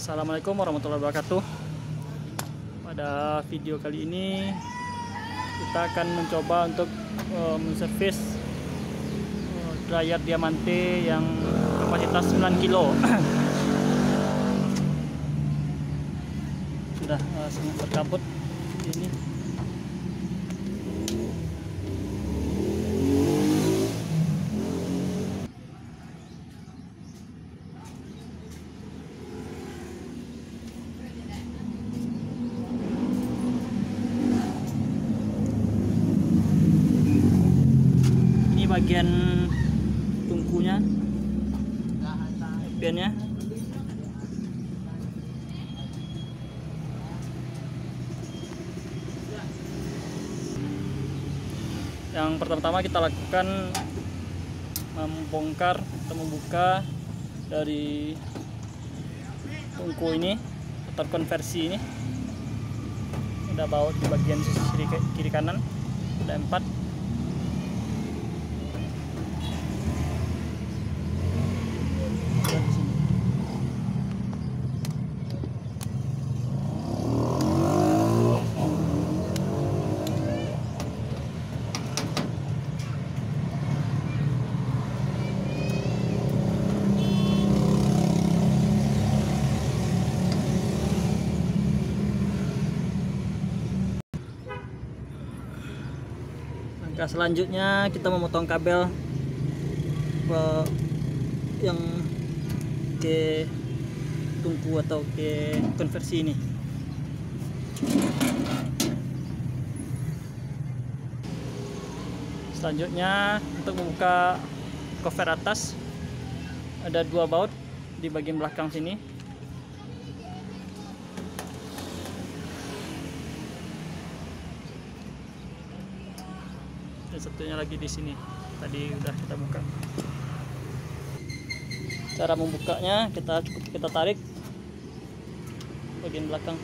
Assalamualaikum warahmatullahi wabarakatuh. Pada video kali ini kita akan mencoba untuk menservis dryer Diamante yang kapasitas 9 kilo. Sudah sangat berkabut ini. Bagian tungkunya, piannya. Yang pertama-tama kita lakukan membongkar atau membuka dari tungku ini atau konversi ini. Ada baut di bagian sisi kiri kanan, ada 4. Langkah selanjutnya kita memotong kabel yang ke tungku atau ke konversi ini. Selanjutnya untuk membuka cover atas ada 2 baut di bagian belakang sini. Dan satunya lagi di sini. Tadi udah kita buka. Cara membukanya kita tarik bagian belakang.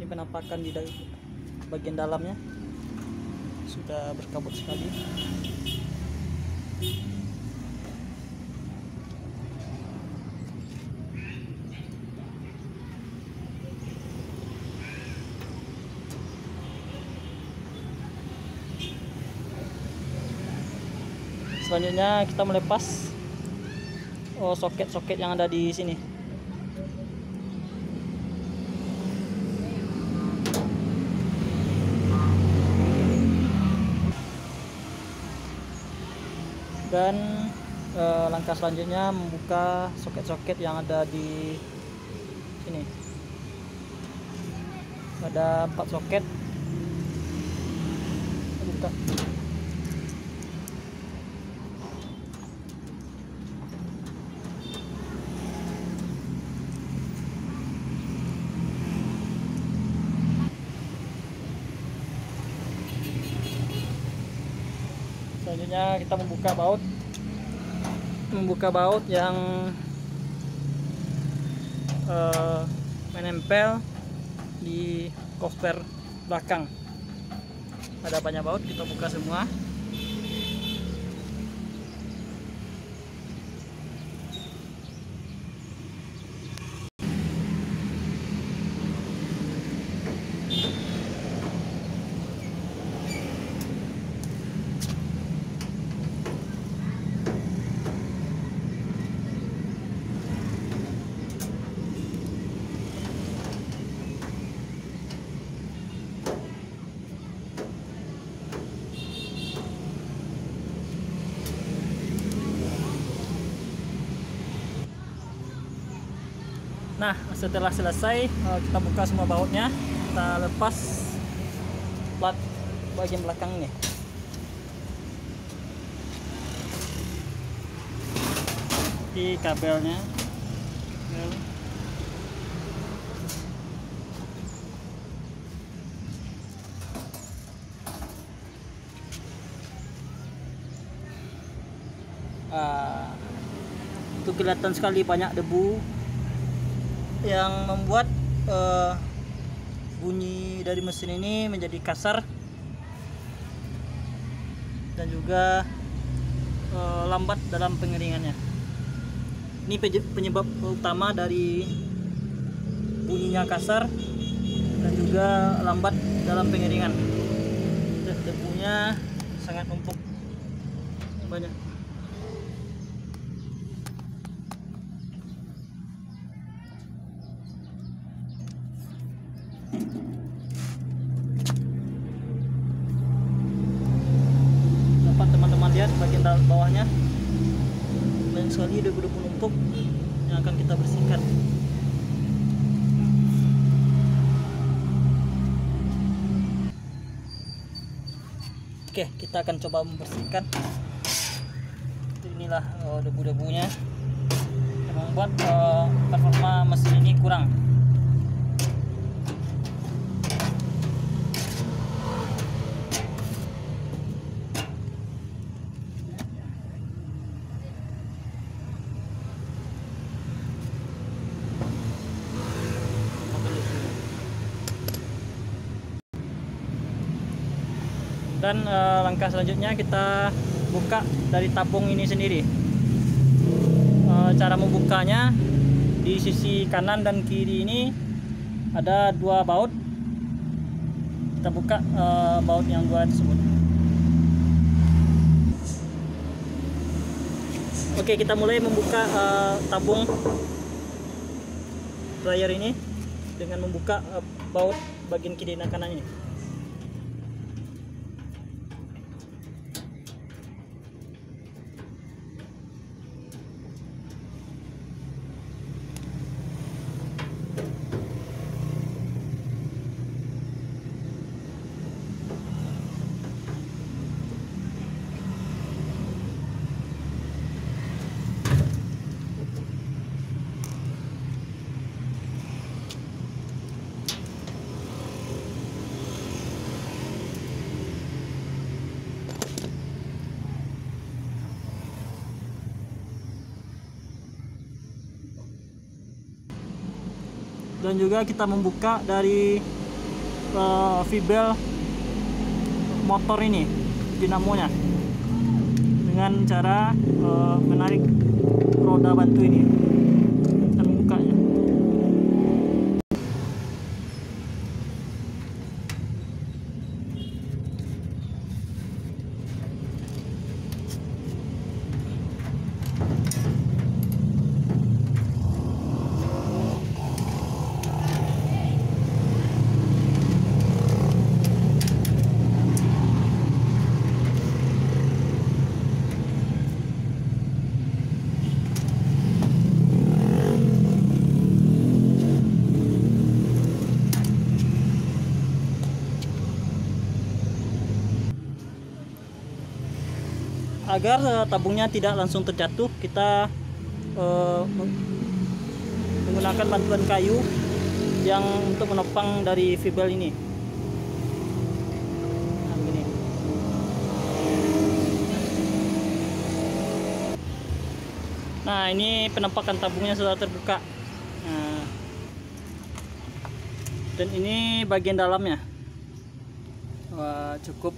Penampakan di bagian dalamnya sudah berkabut sekali. Selanjutnya kita melepas soket-soket yang ada di sini. Dan langkah selanjutnya membuka soket-soket yang ada di sini. Ada 4 soket. Buka. Selanjutnya kita membuka baut yang menempel di cover belakang. Ada banyak baut, kita buka semua. Nah, setelah selesai kita buka semua bautnya, kita lepas plat bagian belakang ini. Ini kabelnya. Itu kelihatan sekali banyak debu yang membuat bunyi dari mesin ini menjadi kasar dan juga lambat dalam pengeringannya. Ini penyebab utama dari bunyinya kasar dan juga lambat dalam pengeringan. Debunya sangat numpuk banyak. Dapat teman-teman lihat bagian bawahnya banyak sekali debu-debu numpuk yang akan kita bersihkan. Oke, kita akan coba membersihkan. Inilah debu-debunya yang membuat performa mesin ini kurang. Dan langkah selanjutnya kita buka dari tabung ini sendiri. Cara membukanya, di sisi kanan dan kiri ini ada dua baut. Kita buka baut yang dua tersebut. Oke, kita mulai membuka tabung dryer ini dengan membuka baut bagian kiri dan kanan ini. Dan juga kita membuka dari V-bel motor ini, dinamonya, dengan cara menarik roda bantu ini dan membukanya. Agar tabungnya tidak langsung terjatuh, kita menggunakan bantuan kayu yang untuk menopang dari V-bel ini. Nah, begini. Nah, ini penampakan tabungnya sudah terbuka. Nah, dan ini bagian dalamnya. Wah, cukup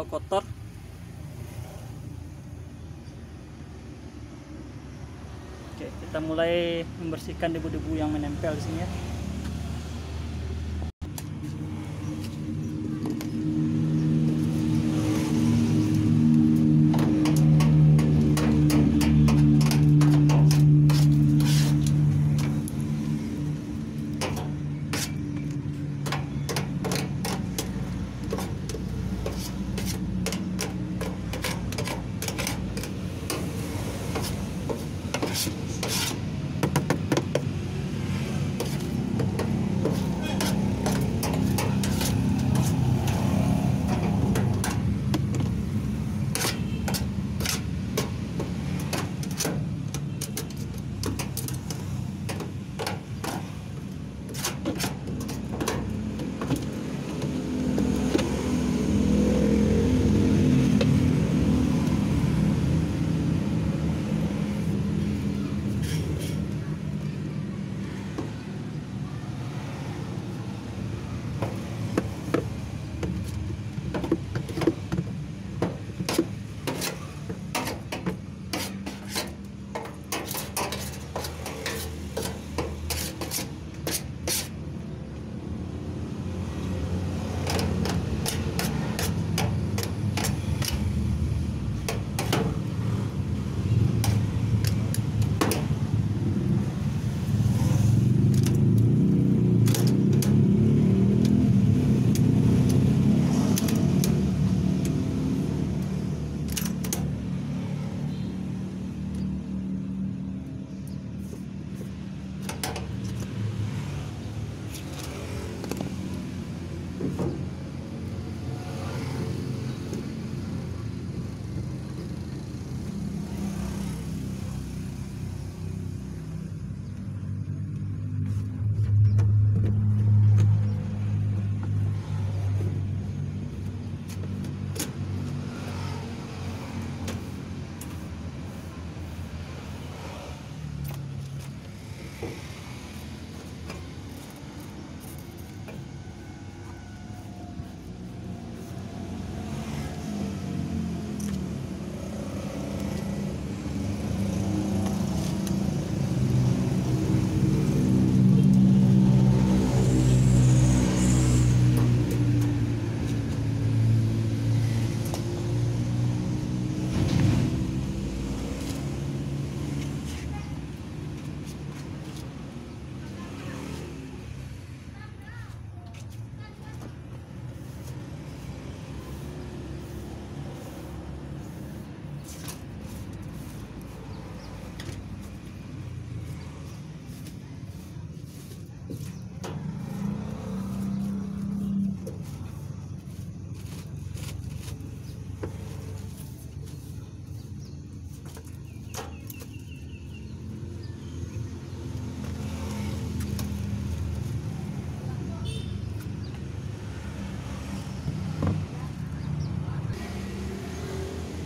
kotor. Oke, kita mulai membersihkan debu-debu yang menempel di sini ya.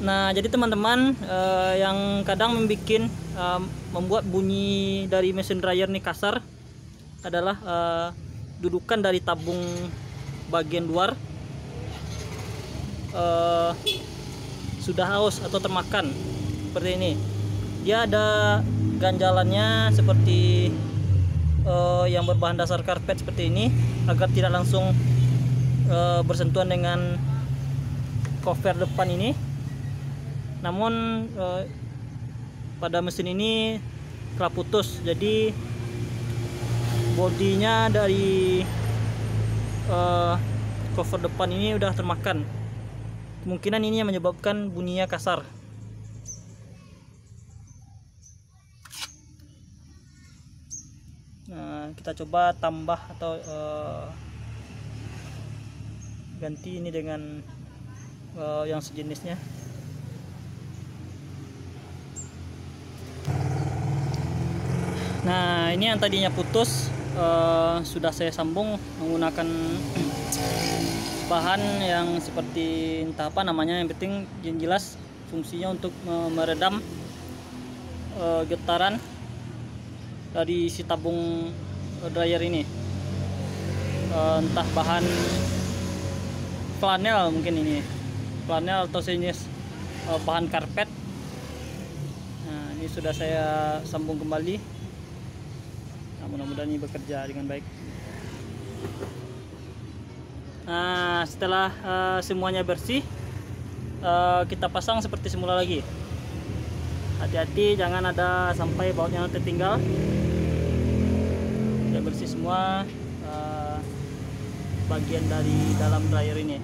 Nah, jadi teman-teman yang kadang membuat bunyi dari mesin dryer ini kasar adalah dudukan dari tabung bagian luar sudah haus atau termakan seperti ini. Dia ada ganjalannya seperti yang berbahan dasar karpet seperti ini, agar tidak langsung bersentuhan dengan cover depan ini. Namun pada mesin ini telah putus, jadi bodinya dari cover depan ini udah termakan. Kemungkinan ini yang menyebabkan bunyinya kasar. Nah, kita coba tambah atau ganti ini dengan yang sejenisnya. Nah, ini yang tadinya putus sudah saya sambung menggunakan bahan yang seperti entah apa namanya, yang penting yang jelas fungsinya untuk meredam getaran dari si tabung dryer ini. Entah bahan flanel, mungkin ini flanel atau sejenis bahan karpet. Nah, ini sudah saya sambung kembali. Nah, mudah-mudahan ini bekerja dengan baik. Nah, setelah semuanya bersih, kita pasang seperti semula lagi. Hati-hati jangan ada sampai bautnya tertinggal. Sudah bersih semua bagian dari dalam dryer ini.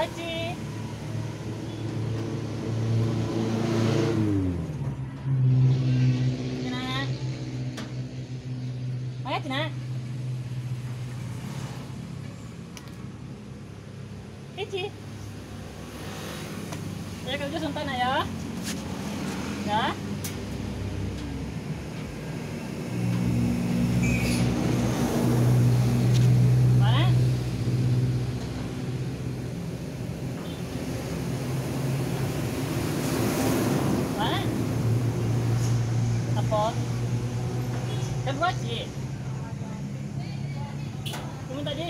Aci. Cina. Ayo Cina. Ici. Ya kerja santai ya. Ya. Mana? Mana? Apa? Kedua Ci. Kamu tadi?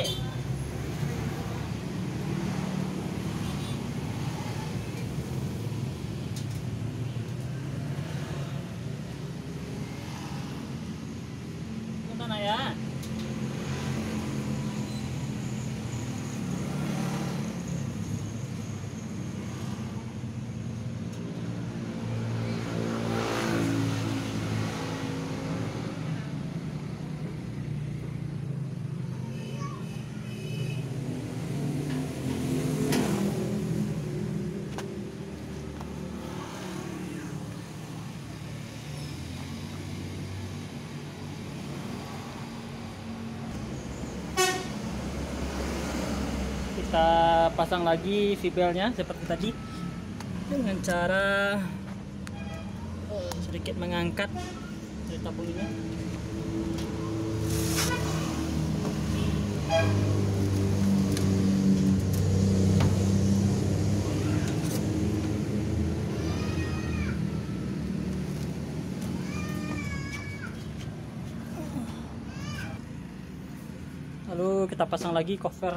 Mana ya? Kita pasang lagi V-belnya seperti tadi dengan cara sedikit mengangkat dari tabung ini. Lalu kita pasang lagi cover